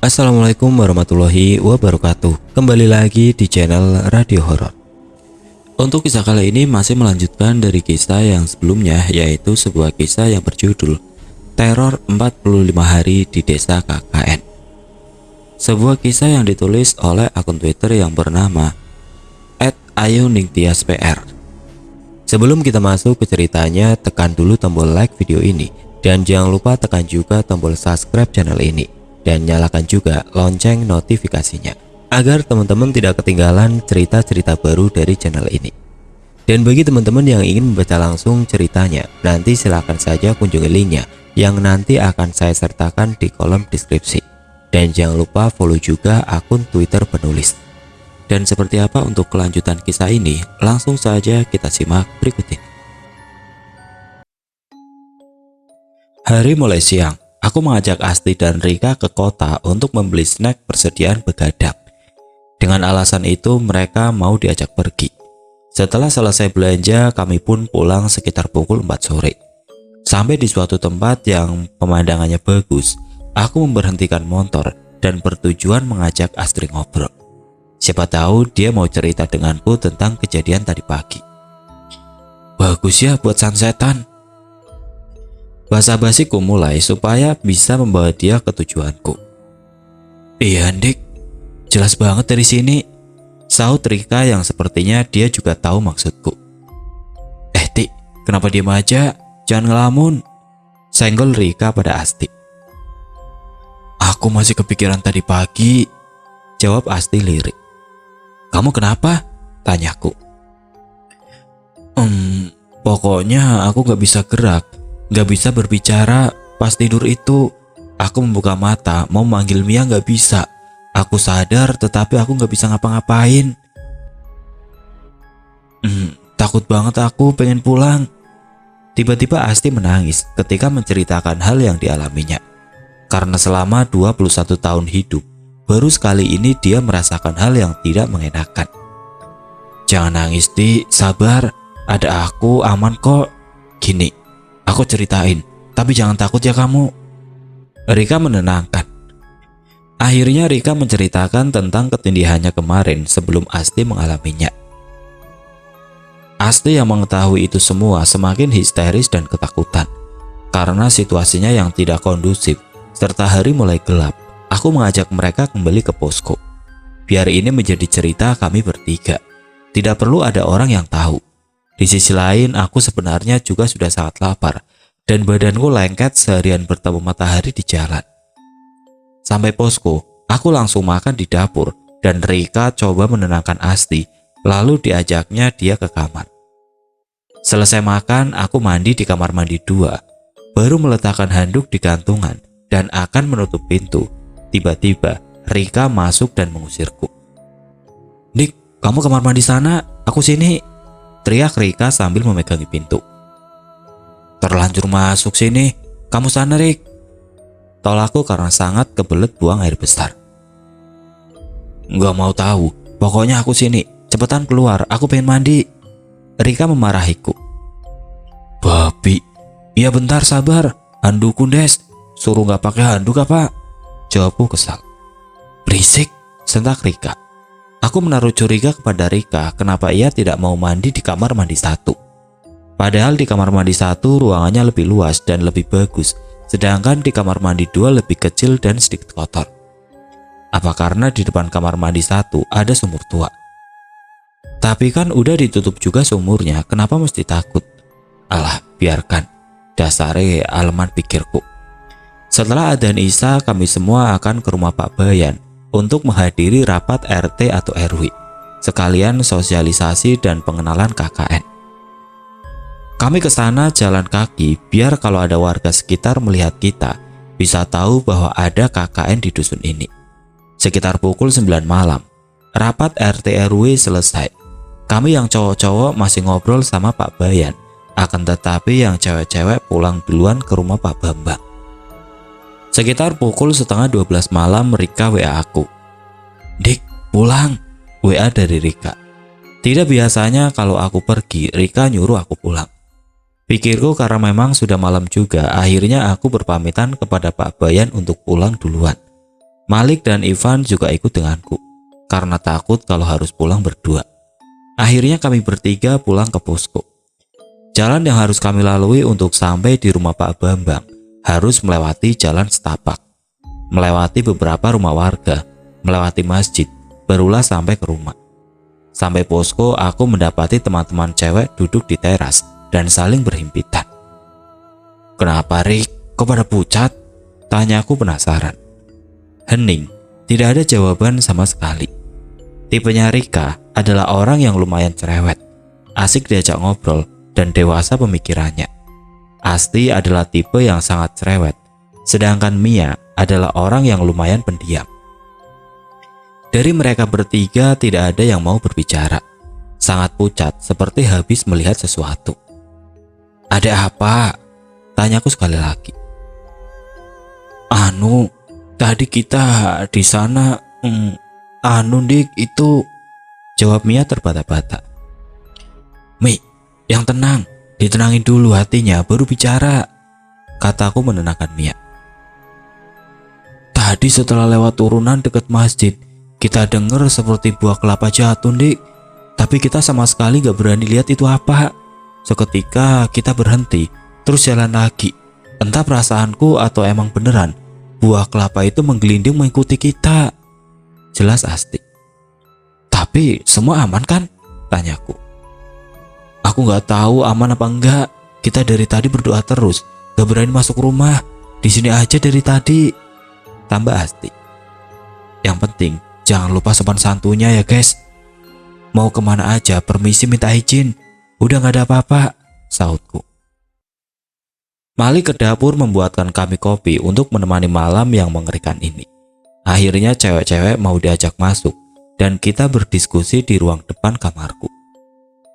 Assalamualaikum warahmatullahi wabarakatuh. Kembali lagi di channel Radio Horor. Untuk kisah kali ini masih melanjutkan dari kisah yang sebelumnya, yaitu sebuah kisah yang berjudul Teror 45 Hari di Desa KKN. Sebuah kisah yang ditulis oleh akun Twitter yang bernama @ayuningtiaspr. Sebelum kita masuk ke ceritanya, tekan dulu tombol like video ini dan jangan lupa tekan juga tombol subscribe channel ini dan nyalakan juga lonceng notifikasinya agar teman-teman tidak ketinggalan cerita-cerita baru dari channel ini. Dan bagi teman-teman yang ingin membaca langsung ceritanya, nanti silahkan saja kunjungi linknya yang nanti akan saya sertakan di kolom deskripsi. Dan jangan lupa follow juga akun Twitter penulis. Dan seperti apa untuk kelanjutan kisah ini, langsung saja kita simak berikut ini. Hari mulai siang. Aku mengajak Asti dan Rika ke kota untuk membeli snack persediaan begadang. Dengan alasan itu mereka mau diajak pergi. Setelah selesai belanja, kami pun pulang sekitar pukul 4 sore. Sampai di suatu tempat yang pemandangannya bagus, aku memberhentikan motor dan bertujuan mengajak Astri ngobrol. Siapa tahu dia mau cerita denganku tentang kejadian tadi pagi. Bagus ya buat sunsetan. Basa-basiku mulai supaya bisa membawa dia ke tujuanku. Iya, Dik. Jelas banget dari sini. Sahut Rika yang sepertinya dia juga tahu maksudku. Tik, kenapa diam aja? Jangan ngelamun. Senggol Rika pada Asti. Aku masih kepikiran tadi pagi, jawab Asti lirik. Kamu kenapa? Tanyaku. Pokoknya aku gak bisa gerak. Gak bisa berbicara. Pas tidur itu aku membuka mata mau manggil Mia gak bisa. Aku sadar tetapi aku gak bisa ngapa-ngapain. Takut banget, aku pengen pulang. Tiba-tiba Asti menangis ketika menceritakan hal yang dialaminya. Karena selama 21 tahun hidup, baru sekali ini dia merasakan hal yang tidak mengenakan. Jangan nangis, Di, sabar. Ada aku, aman kok. Gini, aku ceritain, tapi jangan takut ya kamu. Rika menenangkan. Akhirnya Rika menceritakan tentang ketindihannya kemarin sebelum Asti mengalaminya. Asti yang mengetahui itu semua semakin histeris dan ketakutan. Karena situasinya yang tidak kondusif, serta hari mulai gelap, aku mengajak mereka kembali ke posko. Biar ini menjadi cerita kami bertiga. Tidak perlu ada orang yang tahu. Di sisi lain, aku sebenarnya juga sudah sangat lapar dan badanku lengket seharian bertemu matahari di jalan. Sampai posko, aku langsung makan di dapur dan Rika coba menenangkan Asti, lalu diajaknya dia ke kamar. Selesai makan, aku mandi di kamar mandi 2, baru meletakkan handuk di gantungan dan akan menutup pintu. Tiba-tiba, Rika masuk dan mengusirku. Dik, kamu kamar mandi sana, aku sini. Teriak Rika sambil memegangi pintu. Terlanjur masuk sini, kamu sana, Rik. Tolakku karena sangat kebelet buang air besar. Nggak mau tahu, pokoknya aku sini. Cepetan keluar, aku pengen mandi. Rika memarahiku. Babi, iya bentar sabar. Handuk kundes, suruh nggak pakai handuk apa? Jawabku kesal. Berisik, sentak Rika. Aku menaruh curiga kepada Rika kenapa ia tidak mau mandi di kamar mandi 1. Padahal di kamar mandi 1 ruangannya lebih luas dan lebih bagus, sedangkan di kamar mandi 2 lebih kecil dan sedikit kotor. Apa karena di depan kamar mandi 1 ada sumur tua? Tapi kan udah ditutup juga sumurnya, kenapa mesti takut? Alah, biarkan. Dasare aleman pikirku. Setelah adzan Isya, kami semua akan ke rumah Pak Bayan untuk menghadiri rapat RT atau RW, sekalian sosialisasi dan pengenalan KKN. Kami ke sana jalan kaki biar kalau ada warga sekitar melihat kita, bisa tahu bahwa ada KKN di dusun ini. Sekitar pukul 9 malam, rapat RT RW selesai. Kami yang cowok-cowok masih ngobrol sama Pak Bayan, akan tetapi yang cewek-cewek pulang duluan ke rumah Pak Bambang. Sekitar pukul setengah 12 malam Rika WA aku. Dik, pulang. WA dari Rika. Tidak biasanya kalau aku pergi, Rika nyuruh aku pulang. Pikirku karena memang sudah malam juga, akhirnya aku berpamitan kepada Pak Bayan untuk pulang duluan. Malik dan Ivan juga ikut denganku, karena takut kalau harus pulang berdua. Akhirnya kami bertiga pulang ke posko. Jalan yang harus kami lalui untuk sampai di rumah Pak Bambang harus melewati jalan setapak, melewati beberapa rumah warga, melewati masjid, barulah sampai ke rumah. Sampai posko, aku mendapati teman-teman cewek duduk di teras dan saling berhimpitan. "Kenapa, Rik? Kok pada pucat?" Tanyaku penasaran. Hening, tidak ada jawaban sama sekali. Tipenya Rika adalah orang yang lumayan cerewet, asik diajak ngobrol, dan dewasa pemikirannya. Asti adalah tipe yang sangat cerewet, sedangkan Mia adalah orang yang lumayan pendiam. Dari mereka bertiga tidak ada yang mau berbicara. Sangat pucat, seperti habis melihat sesuatu. "Ada apa?" tanyaku sekali lagi. Tadi kita di sana, Dik, itu," jawab Mia terbata-bata. "Mi, yang tenang, ditenangin dulu hatinya, baru bicara," kataku menenangkan Mia. "Tadi setelah lewat turunan dekat masjid, kita dengar seperti buah kelapa jatuh, Dik. Tapi kita sama sekali gak berani lihat itu apa. Seketika kita berhenti, terus jalan lagi. Entah perasaanku atau emang beneran, buah kelapa itu menggelinding mengikuti kita," jelas Asti. "Tapi semua aman kan?" tanyaku. "Aku gak tahu aman apa enggak. Kita dari tadi berdoa terus, gak berani masuk rumah. Di sini aja dari tadi," tambah Asti. "Yang penting jangan lupa sopan santunya ya guys. Mau kemana aja permisi minta izin. Udah gak ada apa-apa," sahutku. Malik ke dapur membuatkan kami kopi untuk menemani malam yang mengerikan ini. Akhirnya cewek-cewek mau diajak masuk dan kita berdiskusi di ruang depan kamarku.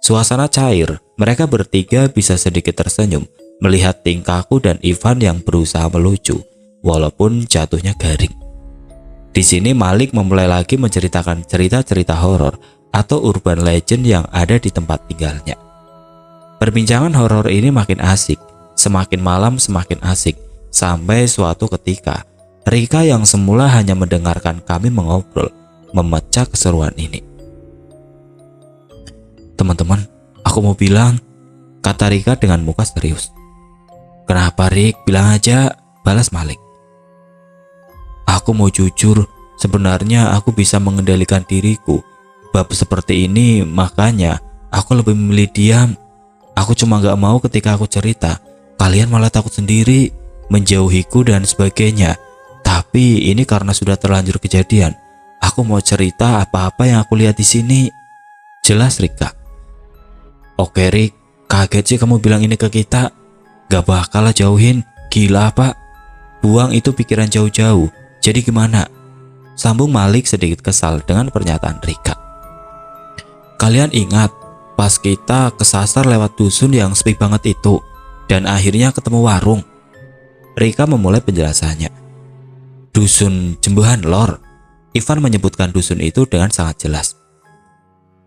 Suasana cair, mereka bertiga bisa sedikit tersenyum melihat tingkahku dan Ivan yang berusaha melucu walaupun jatuhnya garing. Di sini Malik memulai lagi menceritakan cerita-cerita horor atau urban legend yang ada di tempat tinggalnya. Perbincangan horor ini makin asik, semakin malam semakin asik, sampai suatu ketika Rika yang semula hanya mendengarkan kami mengobrol memecah keseruan ini. "Teman-teman, aku mau bilang," kata Rika dengan muka serius. "Kenapa, Rik? Bilang aja," balas Malik. "Aku mau jujur, sebenarnya aku bisa mengendalikan diriku. Bab seperti ini, makanya aku lebih memilih diam. Aku cuma gak mau ketika aku cerita, kalian malah takut sendiri, menjauhiku dan sebagainya. Tapi ini karena sudah terlanjur kejadian. Aku mau cerita apa-apa yang aku lihat di sini," jelas Rika. "Oke Rik, kaget sih kamu bilang ini ke kita. Gak bakal lah jauhin, gila apa? Buang itu pikiran jauh-jauh. Jadi gimana?" sambung Malik sedikit kesal dengan pernyataan Rika. "Kalian ingat pas kita kesasar lewat dusun yang sepi banget itu dan akhirnya ketemu warung?" Rika memulai penjelasannya. "Dusun Jembehan Lor." Ivan menyebutkan dusun itu dengan sangat jelas.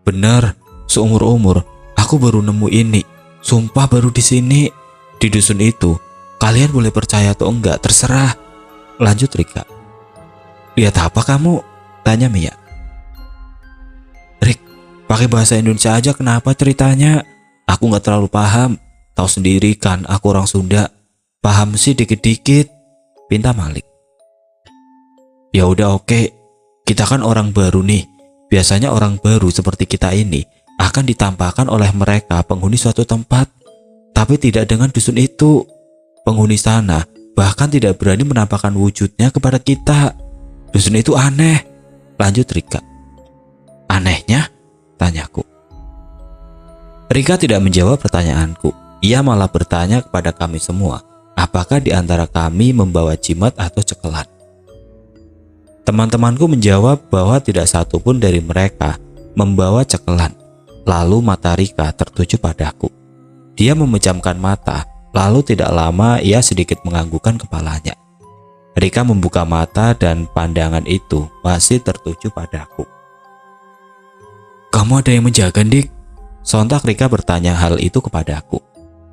"Bener, seumur-umur aku baru nemu ini. Sumpah baru di sini. Di dusun itu, kalian boleh percaya atau enggak, terserah," lanjut Rika. "Lihat apa kamu?" tanya Mia. "Rik, pakai bahasa Indonesia aja kenapa ceritanya? Aku nggak terlalu paham. Tahu sendiri kan aku orang Sunda. Paham sih dikit-dikit," pinta Malik. "Ya udah oke. Kita kan orang baru nih. Biasanya orang baru seperti kita ini akan ditampakkan oleh mereka penghuni suatu tempat. Tapi tidak dengan dusun itu. Penghuni sana bahkan tidak berani menampakkan wujudnya kepada kita. Dusun itu aneh," lanjut Rika. "Anehnya?" tanyaku. Rika tidak menjawab pertanyaanku. Ia malah bertanya kepada kami semua, apakah di antara kami membawa jimat atau cekelan. Teman-temanku menjawab bahwa tidak satu pun dari mereka membawa cekelan. Lalu mata Rika tertuju padaku. Dia memejamkan mata, lalu tidak lama ia sedikit menganggukkan kepalanya. Rika membuka mata dan pandangan itu masih tertuju padaku. "Kamu ada yang menjaga, Dik?" Sontak Rika bertanya hal itu kepadaku.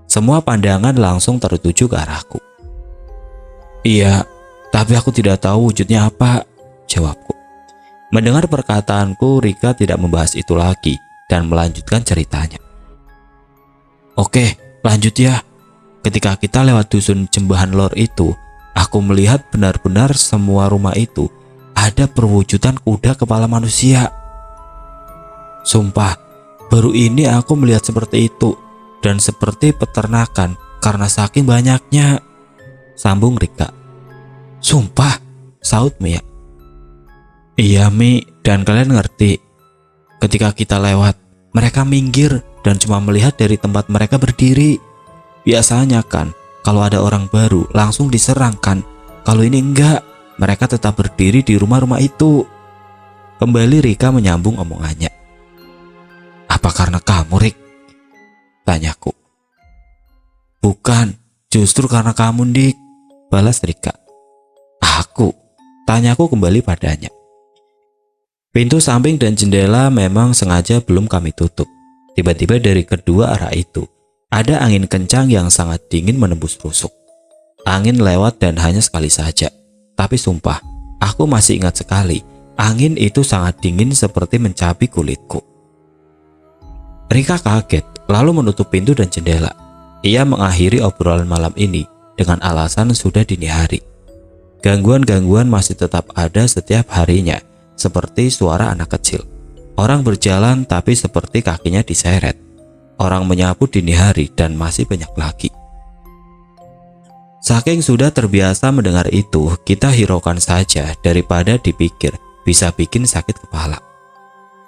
Semua pandangan langsung tertuju ke arahku. "Iya, tapi aku tidak tahu wujudnya apa. jawabku. Mendengar perkataanku, Rika tidak membahas itu lagi dan melanjutkan ceritanya. Oke, lanjut ya. Ketika kita lewat dusun Jembahan Lor itu, aku melihat benar-benar semua rumah itu ada perwujudan kuda kepala manusia. Sumpah, baru ini aku melihat seperti itu dan seperti peternakan karena saking banyaknya, sambung Rika. Sumpah, saut Mia. Iya Mi, dan kalian ngerti. Ketika kita lewat, mereka minggir dan cuma melihat dari tempat mereka berdiri. Biasanya kan, kalau ada orang baru langsung diserangkan. Kalau ini enggak, mereka tetap berdiri di rumah-rumah itu. Kembali Rika menyambung omongannya. Apa karena kamu, Rik? Tanyaku. Bukan, justru karena kamu, Dik, balas Rika. Aku? Tanyaku kembali padanya. Pintu samping dan jendela memang sengaja belum kami tutup. Tiba-tiba dari kedua arah itu, ada angin kencang yang sangat dingin menembus rusuk. Angin lewat dan hanya sekali saja. Tapi sumpah, aku masih ingat sekali, angin itu sangat dingin seperti mencabi kulitku. Rika kaget, lalu menutup pintu dan jendela. Ia mengakhiri obrolan malam ini dengan alasan sudah dini hari. Gangguan-gangguan masih tetap ada setiap harinya, seperti suara anak kecil. Orang berjalan tapi seperti kakinya diseret. Orang menyapu dini hari dan masih banyak lagi. Saking sudah terbiasa mendengar itu, kita hiraukan saja daripada dipikir bisa bikin sakit kepala.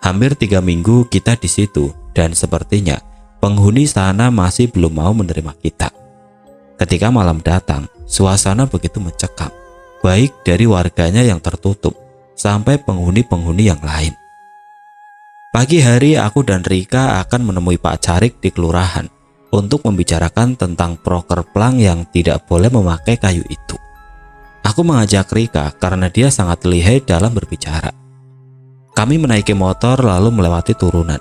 Hampir 3 minggu kita di situ dan sepertinya penghuni sana masih belum mau menerima kita. Ketika malam datang, suasana begitu mencekam, baik dari warganya yang tertutup sampai penghuni-penghuni yang lain. Pagi hari aku dan Rika akan menemui Pak Carik di kelurahan untuk membicarakan tentang proker plang yang tidak boleh memakai kayu itu. Aku mengajak Rika karena dia sangat lihai dalam berbicara. Kami menaiki motor lalu melewati turunan.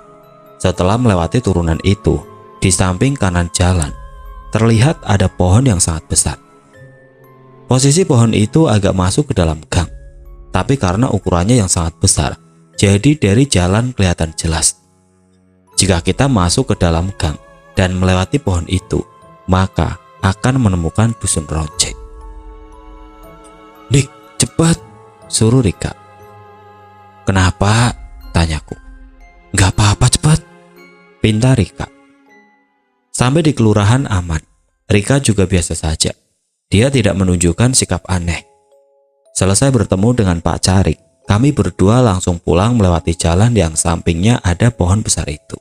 Setelah melewati turunan itu, di samping kanan jalan, terlihat ada pohon yang sangat besar. Posisi pohon itu agak masuk ke dalam gang, tapi karena ukurannya yang sangat besar, jadi dari jalan kelihatan jelas. Jika kita masuk ke dalam gang dan melewati pohon itu, maka akan menemukan dusun Ronce. Dik, cepat, suruh Rika. Kenapa? Tanyaku. Gak apa-apa, cepat, pinta Rika. Sampai di kelurahan aman. Rika juga biasa saja. Dia tidak menunjukkan sikap aneh. Selesai bertemu dengan Pak Carik, kami berdua langsung pulang melewati jalan yang sampingnya ada pohon besar itu.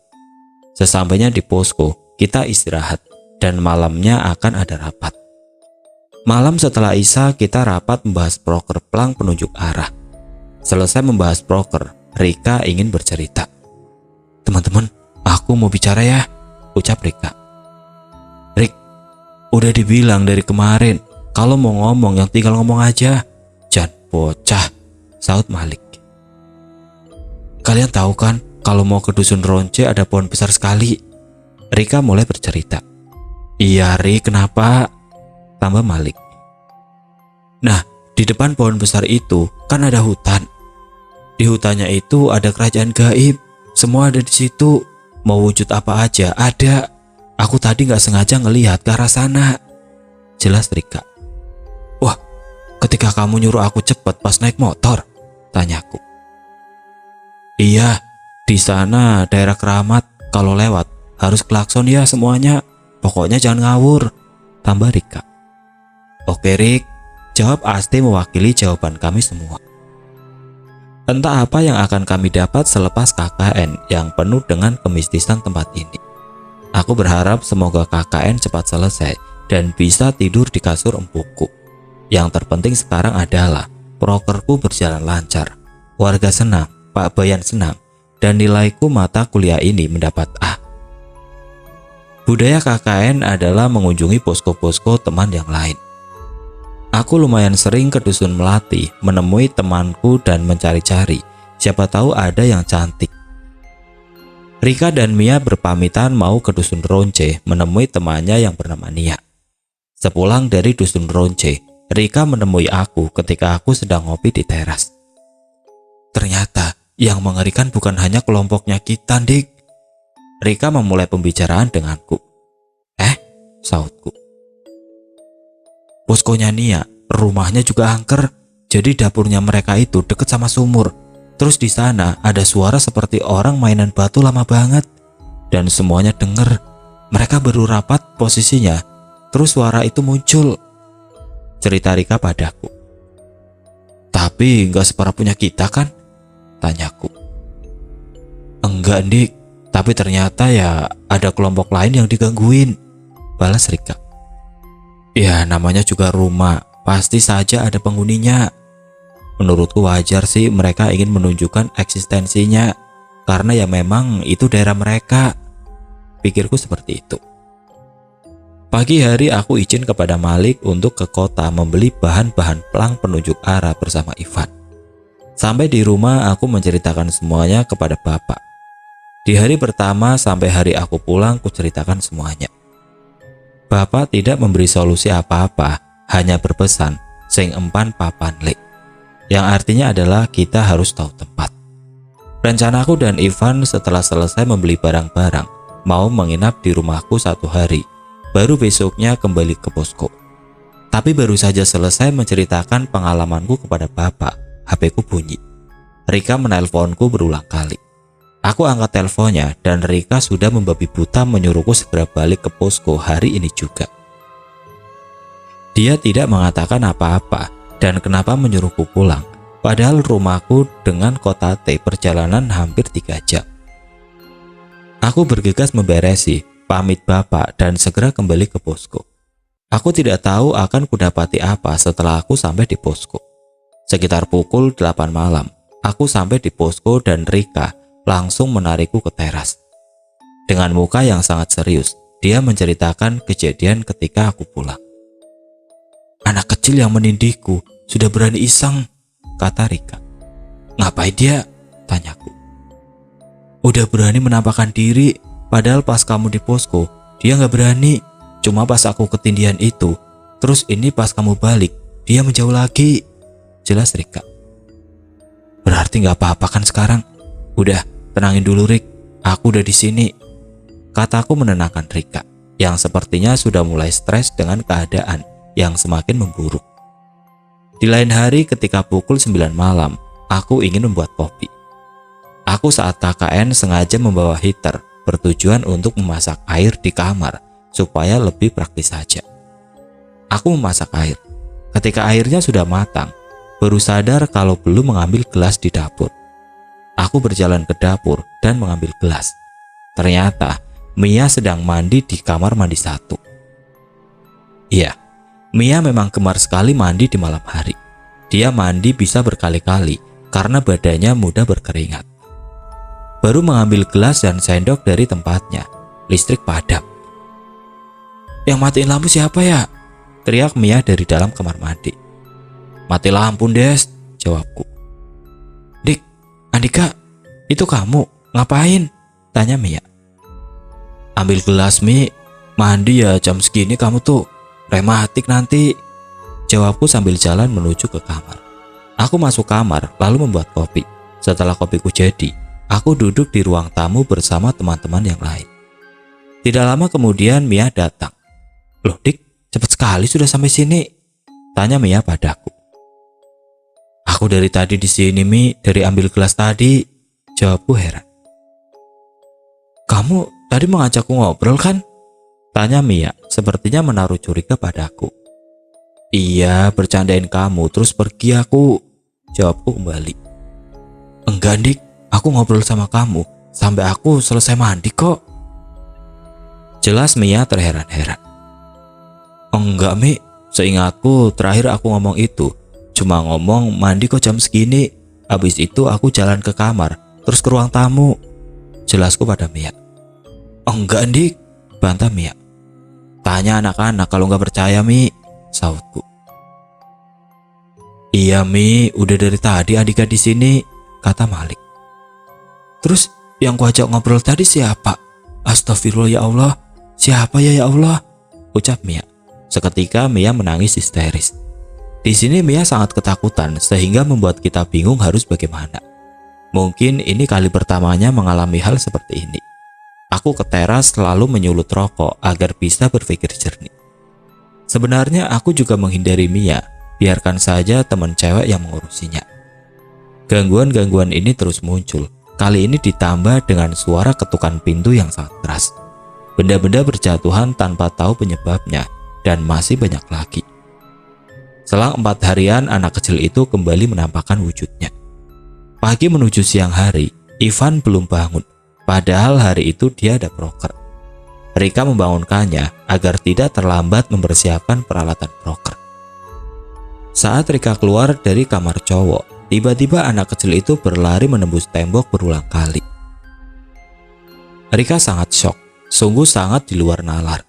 Sesampainya di posko, kita istirahat dan malamnya akan ada rapat. Malam setelah Isya kita rapat membahas proker plang penunjuk arah. Selesai membahas proker, Rika ingin bercerita. Teman-teman, aku mau bicara ya, ucap Rika. Rik, udah dibilang dari kemarin, kalau mau ngomong yang tinggal ngomong aja. Jangan bocah, saut Malik. Kalian tahu kan, kalau mau ke dusun Ronce ada pohon besar sekali. Rika mulai bercerita. Iya Rik, kenapa? Tambah Malik. Nah, di depan pohon besar itu kan ada hutan. Di hutannya itu ada kerajaan gaib. Semua ada di situ. Mau wujud apa aja ada. Aku tadi gak sengaja ngelihat ke arah sana, jelas Rika. Wah, ketika kamu nyuruh aku cepat pas naik motor, tanyaku. Iya, di sana daerah keramat. Kalau lewat harus klakson ya semuanya. Pokoknya jangan ngawur, tambah Rika. Oke Rik, jawab Asti mewakili jawaban kami semua. Entah apa yang akan kami dapat selepas KKN yang penuh dengan kemistisan tempat ini. Aku berharap semoga KKN cepat selesai dan bisa tidur di kasur empukku. Yang terpenting sekarang adalah prokerku berjalan lancar. Warga senang, Pak Bayan senang, dan nilaiku mata kuliah ini mendapat A. Budaya KKN adalah mengunjungi posko-posko teman yang lain. Aku lumayan sering ke dusun Melati menemui temanku dan mencari-cari, siapa tahu ada yang cantik. Rika dan Mia berpamitan mau ke dusun Ronce menemui temannya yang bernama Nia. Sepulang dari dusun Ronce, Rika menemui aku ketika aku sedang ngopi di teras. Ternyata yang mengerikan bukan hanya kelompoknya kita, Dik. Rika memulai pembicaraan denganku. Sautku. Poskonya Nia, rumahnya juga angker. Jadi dapurnya mereka itu deket sama sumur. Terus di sana ada suara seperti orang mainan batu lama banget. Dan semuanya denger. Mereka baru rapat posisinya. Terus suara itu muncul. Cerita Rika padaku. Tapi gak separah punya kita kan? Tanyaku. Enggak, Dik. Tapi ternyata ya ada kelompok lain yang digangguin, balas Rika. Ya namanya juga rumah, pasti saja ada penghuninya. Menurutku wajar sih mereka ingin menunjukkan eksistensinya, karena ya memang itu daerah mereka. Pikirku seperti itu. Pagi hari aku izin kepada Malik untuk ke kota membeli bahan-bahan pelang penunjuk arah bersama Ivan. Sampai di rumah aku menceritakan semuanya kepada bapak. Di hari pertama sampai hari aku pulang kuceritakan semuanya. Bapak tidak memberi solusi apa-apa, hanya berpesan sing empan papan lek, yang artinya adalah kita harus tahu tempat. Rencanaku dan Ivan setelah selesai membeli barang-barang mau menginap di rumahku 1 hari, baru besoknya kembali ke posko. Tapi baru saja selesai menceritakan pengalamanku kepada bapak, HP-ku bunyi. Rika menelponku berulang kali. Aku angkat teleponnya dan Rika sudah membabi buta menyuruhku segera balik ke posko hari ini juga. Dia tidak mengatakan apa-apa dan kenapa menyuruhku pulang, padahal rumahku dengan kota T perjalanan hampir 3 jam. Aku bergegas memberesi, pamit bapak dan segera kembali ke posko. Aku tidak tahu akan kudapati apa setelah aku sampai di posko. Sekitar pukul 8 malam, aku sampai di posko dan Rika langsung menarikku ke teras. Dengan muka yang sangat serius, dia menceritakan kejadian ketika aku pulang. Anak kecil yang menindihku sudah berani iseng, kata Rika. Ngapain dia? Tanyaku. Udah berani menampakkan diri, padahal pas kamu di posko, dia gak berani. Cuma pas aku ketindihan itu, terus ini pas kamu balik, dia menjauh lagi, jelas Rika. Berarti gak apa-apa kan sekarang? Udah, tenangin dulu Rik, aku udah di sini. Kataku menenangkan Rika, yang sepertinya sudah mulai stres dengan keadaan yang semakin memburuk. Di lain hari ketika pukul 9 malam, aku ingin membuat kopi. Aku saat KKN sengaja membawa heater bertujuan untuk memasak air di kamar supaya lebih praktis saja. Aku memasak air. Ketika airnya sudah matang, baru sadar kalau belum mengambil gelas di dapur. Aku berjalan ke dapur dan mengambil gelas. Ternyata Mia sedang mandi di kamar mandi 1. Iya, Mia memang gemar sekali mandi di malam hari. Dia mandi bisa berkali-kali karena badannya mudah berkeringat. Baru mengambil gelas dan sendok dari tempatnya, listrik padam. Yang matiin lampu siapa ya? Teriak Mia dari dalam kamar mandi. Mati lampu Des, jawabku. Dik, Andika, itu kamu, ngapain? Tanya Mia. Ambil gelas Mi, mandi ya jam segini kamu tuh, rematik nanti, jawabku sambil jalan menuju ke kamar. Aku masuk kamar lalu membuat kopi. Setelah kopiku jadi, aku duduk di ruang tamu bersama teman-teman yang lain. Tidak lama kemudian Mia datang. Loh Dik, cepat sekali sudah sampai sini, tanya Mia padaku. Aku dari tadi di sini Mi, dari ambil gelas tadi, jawabku heran. Kamu tadi mengajakku ngobrol kan? Tanya Mia, sepertinya menaruh curiga padaku. Iya, bercandain kamu terus pergi aku, jawabku kembali. Enggak Dik, aku ngobrol sama kamu sampai aku selesai mandi kok. Jelas Mia terheran-heran. Enggak Mi, seingatku terakhir aku ngomong itu cuma ngomong mandi kok jam segini. Habis itu aku jalan ke kamar terus ke ruang tamu, jelasku pada Mia. Enggak Dik, bantah Mia. Tanya anak-anak kalau nggak percaya Mi, sautku. Iya Mi, udah dari tadi Andika di sini, kata Malik. Terus yang kuajak ngobrol tadi siapa? Astagfirullah ya Allah, siapa ya Allah? Ucap Mia. Seketika Mia menangis histeris. Di sini Mia sangat ketakutan sehingga membuat kita bingung harus bagaimana. Mungkin ini kali pertamanya mengalami hal seperti ini. Aku ke teras lalu menyulut rokok agar bisa berpikir jernih. Sebenarnya aku juga menghindari Mia, biarkan saja teman cewek yang mengurusinya. Gangguan-gangguan ini terus muncul, kali ini ditambah dengan suara ketukan pintu yang sangat keras. Benda-benda berjatuhan tanpa tahu penyebabnya, dan masih banyak lagi. Selang 4 harian, anak kecil itu kembali menampakkan wujudnya. Pagi menuju siang hari, Ivan belum bangun, padahal hari itu dia ada proker. Rika membangunkannya agar tidak terlambat mempersiapkan peralatan proker. Saat Rika keluar dari kamar cowok, tiba-tiba anak kecil itu berlari menembus tembok berulang kali. Rika sangat shock, sungguh sangat di luar nalar.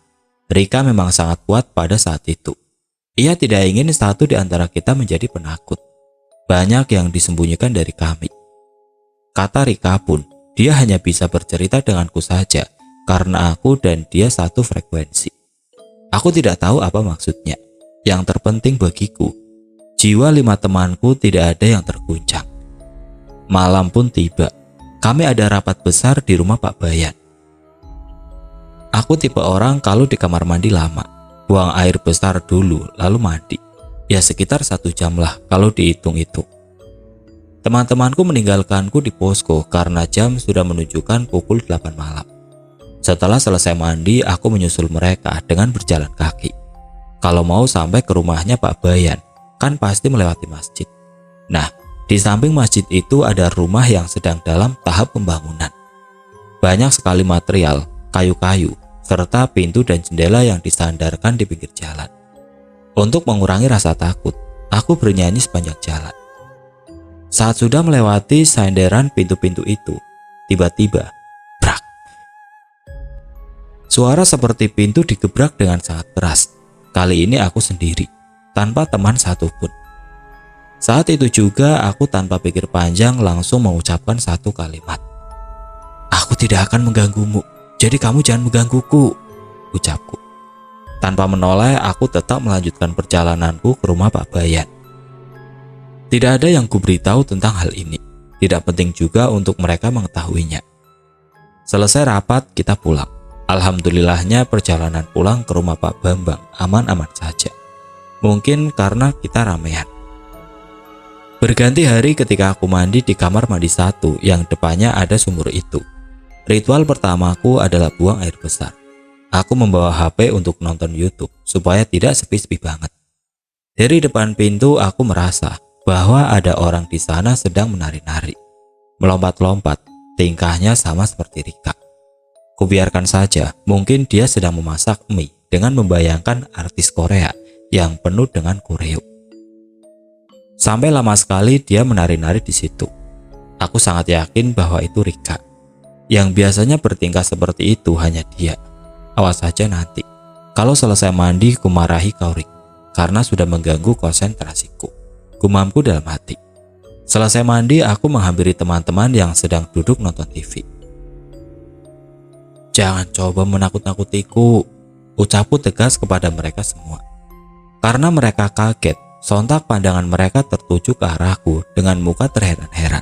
Rika memang sangat kuat pada saat itu. Ia tidak ingin satu di antara kita menjadi penakut. Banyak yang disembunyikan dari kami. Kata Rika pun, dia hanya bisa bercerita denganku saja, karena aku dan dia satu frekuensi. Aku tidak tahu apa maksudnya. Yang terpenting bagiku, jiwa 5 temanku tidak ada yang terguncang. Malam pun tiba. Kami ada rapat besar di rumah Pak Bayan. Aku tipe orang kalau di kamar mandi lama, buang air besar dulu lalu mandi. Ya sekitar 1 jam lah kalau dihitung itu. Teman-temanku meninggalkanku di posko karena jam sudah menunjukkan pukul 8 malam. Setelah selesai mandi, aku menyusul mereka dengan berjalan kaki. Kalau mau sampai ke rumahnya Pak Bayan, kan pasti melewati masjid. Nah, di samping masjid itu ada rumah yang sedang dalam tahap pembangunan. Banyak sekali material, kayu-kayu, serta pintu dan jendela yang disandarkan di pinggir jalan. Untuk mengurangi rasa takut, aku bernyanyi sepanjang jalan. Saat sudah melewati sandaran pintu-pintu itu, tiba-tiba, brak. Suara seperti pintu digebrak dengan sangat keras. Kali ini aku sendiri, tanpa teman satupun. Saat itu juga aku tanpa pikir panjang langsung mengucapkan satu kalimat. Aku tidak akan mengganggumu, jadi kamu jangan menggangguku, ucapku. Tanpa menoleh, aku tetap melanjutkan perjalananku ke rumah Pak Bayan. Tidak ada yang kuberitahu tentang hal ini. Tidak penting juga untuk mereka mengetahuinya. Selesai rapat, kita pulang. Alhamdulillahnya perjalanan pulang ke rumah Pak Bambang aman-aman saja. Mungkin karena kita ramean. Berganti hari ketika aku mandi di kamar mandi 1 yang depannya ada sumur itu. Ritual pertamaku adalah buang air besar. Aku membawa HP untuk nonton YouTube supaya tidak sepi-sepi banget. Dari depan pintu aku merasa bahwa ada orang di sana sedang menari-nari. Melompat-lompat, tingkahnya sama seperti Rika. Kubiarkan saja, mungkin dia sedang memasak mie dengan membayangkan artis Korea yang penuh dengan koreo. Sampai lama sekali dia menari-nari di situ. Aku sangat yakin bahwa itu Rika. Yang biasanya bertingkah seperti itu hanya dia. Awas saja nanti. Kalau selesai mandi kumarahi kau Rik, karena sudah mengganggu konsentrasiku. Gumamku dalam hati. Selesai mandi aku menghampiri teman-teman yang sedang duduk nonton TV. Jangan coba menakut-nakutiku, ucapku tegas kepada mereka semua. Karena mereka kaget, sontak pandangan mereka tertuju ke arahku dengan muka terheran-heran.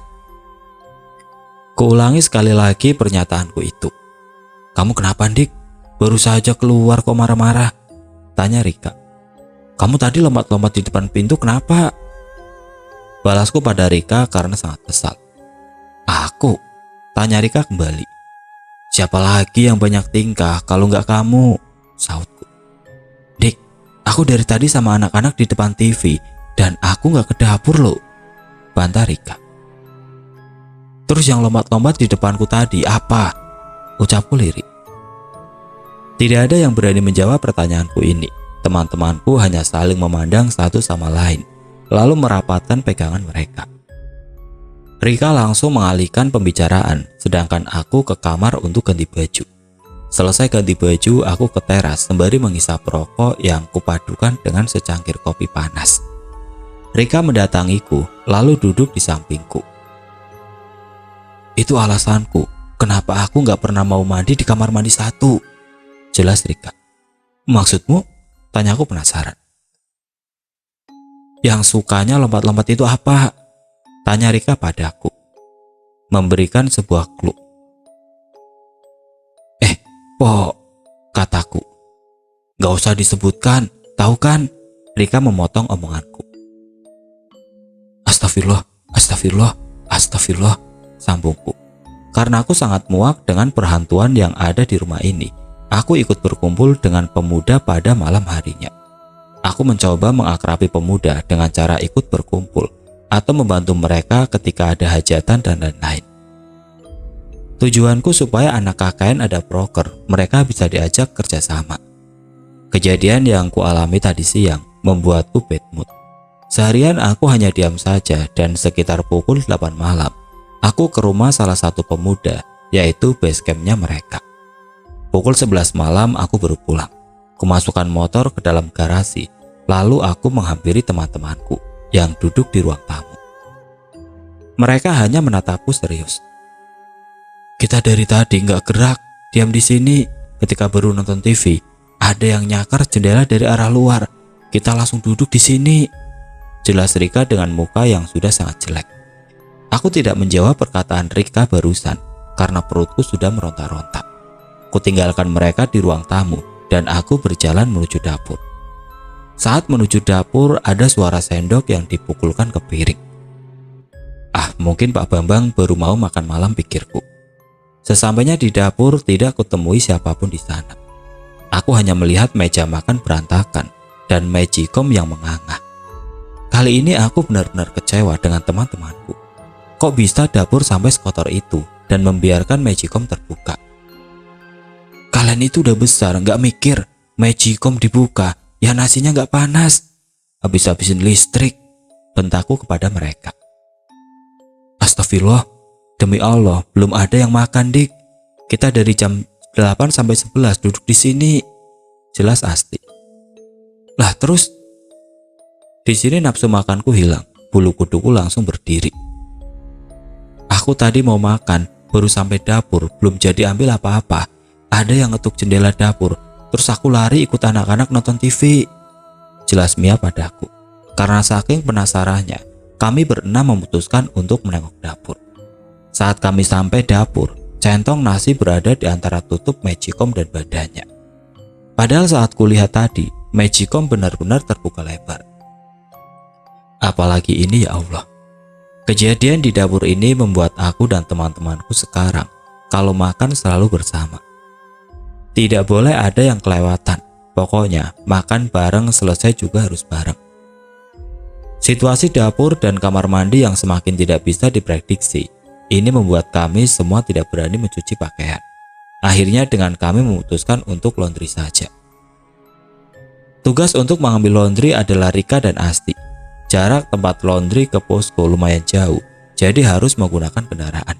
Kuulangi sekali lagi pernyataanku itu. Kamu kenapa, Dik? Baru saja keluar kok marah-marah, tanya Rika. Kamu tadi lompat-lompat di depan pintu kenapa? Balasku pada Rika karena sangat kesal. Aku? Tanya Rika kembali. Siapa lagi yang banyak tingkah kalau nggak kamu? Sautku. Dik, aku dari tadi sama anak-anak di depan TV dan aku nggak ke dapur loh, bantah Rika. Terus yang lompat-lompat di depanku tadi apa? Ucapku lirik. Tidak ada yang berani menjawab pertanyaanku ini. Teman-temanku hanya saling memandang satu sama lain, lalu merapatkan pegangan mereka. Rika langsung mengalihkan pembicaraan, sedangkan aku ke kamar untuk ganti baju. Selesai ganti baju, aku ke teras sembari menghisap rokok yang kupadukan dengan secangkir kopi panas. Rika mendatangiku, lalu duduk di sampingku. Itu alasanku, kenapa aku nggak pernah mau mandi di kamar mandi 1. Jelas Rika. Maksudmu? Tanyaku penasaran. Yang sukanya lompat-lompat itu apa? Tanya Rika padaku. memberikan sebuah clue. Po, kataku. Gak usah disebutkan, tahu kan? Rika memotong omonganku. Astagfirullah, astagfirullah, astagfirullah, sambungku. Karena aku sangat muak dengan perhantuan yang ada di rumah ini, aku ikut berkumpul dengan pemuda pada malam harinya. Aku mencoba mengakrabi pemuda dengan cara ikut berkumpul atau membantu mereka ketika ada hajatan dan lain-lain. Tujuanku supaya anak KKN ada proker, mereka bisa diajak kerjasama. Kejadian yang kualami tadi siang membuatku bad mood. Seharian aku hanya diam saja dan sekitar pukul 8 malam, aku ke rumah salah satu pemuda, yaitu base campnya mereka. Pukul 11 malam aku baru pulang. Kumasukkan motor ke dalam garasi, lalu aku menghampiri teman-temanku yang duduk di ruang tamu. Mereka hanya menatapku serius. Kita dari tadi nggak gerak, diam di sini. Ketika baru nonton TV, ada yang nyakar jendela dari arah luar. Kita langsung duduk di sini. Jelas Rika dengan muka yang sudah sangat jelek. Aku tidak menjawab perkataan Rika barusan karena perutku sudah meronta-ronta. Kutinggalkan mereka di ruang tamu dan aku berjalan menuju dapur. Saat menuju dapur, ada suara sendok yang dipukulkan ke piring. Mungkin Pak Bambang baru mau makan malam, pikirku. Sesampainya di dapur, tidak kutemui siapapun di sana. Aku hanya melihat meja makan berantakan dan magicom yang menganga. Kali ini aku benar-benar kecewa dengan teman-temanku. Kok bisa dapur sampai sekotor itu dan membiarkan magicom terbuka? Kalian itu udah besar, nggak mikir magicom dibuka, ya nasinya nggak panas. Habis-habisin listrik, bentakku kepada mereka. Astagfirullah, demi Allah, belum ada yang makan, Dik. Kita dari jam 8 sampai 11 duduk di sini. Jelas Asti. Lah terus? Di sini nafsu makanku hilang, bulu kuduku langsung berdiri. Aku tadi mau makan, baru sampai dapur, belum jadi ambil apa-apa. Ada yang ngetuk jendela dapur, terus aku lari ikut anak-anak nonton TV. Jelas Mia padaku. Karena saking penasarannya, kami berenam memutuskan untuk menengok dapur. Saat kami sampai dapur, centong nasi berada di antara tutup magicom dan badannya. Padahal saat kulihat tadi, magicom benar-benar terbuka lebar. Apalagi ini, ya Allah. Kejadian di dapur ini membuat aku dan teman-temanku sekarang kalau makan selalu bersama. Tidak boleh ada yang kelewatan. Pokoknya makan bareng, selesai juga harus bareng. Situasi dapur dan kamar mandi yang semakin tidak bisa diprediksi, ini membuat kami semua tidak berani mencuci pakaian. Akhirnya dengan kami memutuskan untuk laundry saja. Tugas untuk mengambil laundry adalah Rika dan Asti. Jarak tempat laundry ke posko lumayan jauh, jadi harus menggunakan kendaraan.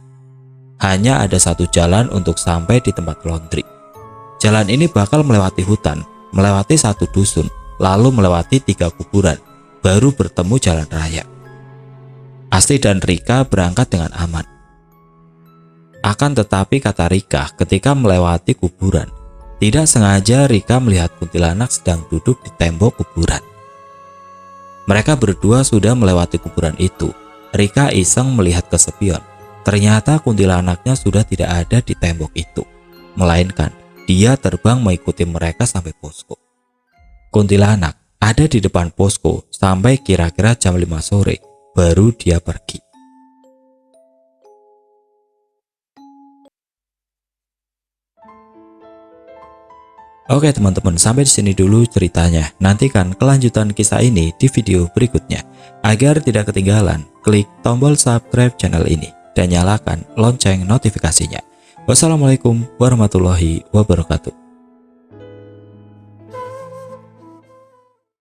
Hanya ada satu jalan untuk sampai di tempat laundry. Jalan ini bakal melewati hutan, melewati satu dusun, lalu melewati 3 kuburan, baru bertemu jalan raya. Asti dan Rika berangkat dengan aman. Akan tetapi, kata Rika, ketika melewati kuburan, tidak sengaja Rika melihat kuntilanak sedang duduk di tembok kuburan. Mereka berdua sudah melewati kuburan itu. Rika iseng melihat ke spion. Ternyata kuntilanaknya sudah tidak ada di tembok itu, melainkan dia terbang mengikuti mereka sampai posko. Kuntilanak ada di depan posko sampai kira-kira jam 5 sore, baru dia pergi. Oke teman-teman, sampai di sini dulu ceritanya. Nantikan kelanjutan kisah ini di video berikutnya. Agar tidak ketinggalan, klik tombol subscribe channel ini dan nyalakan lonceng notifikasinya. Wassalamualaikum warahmatullahi wabarakatuh.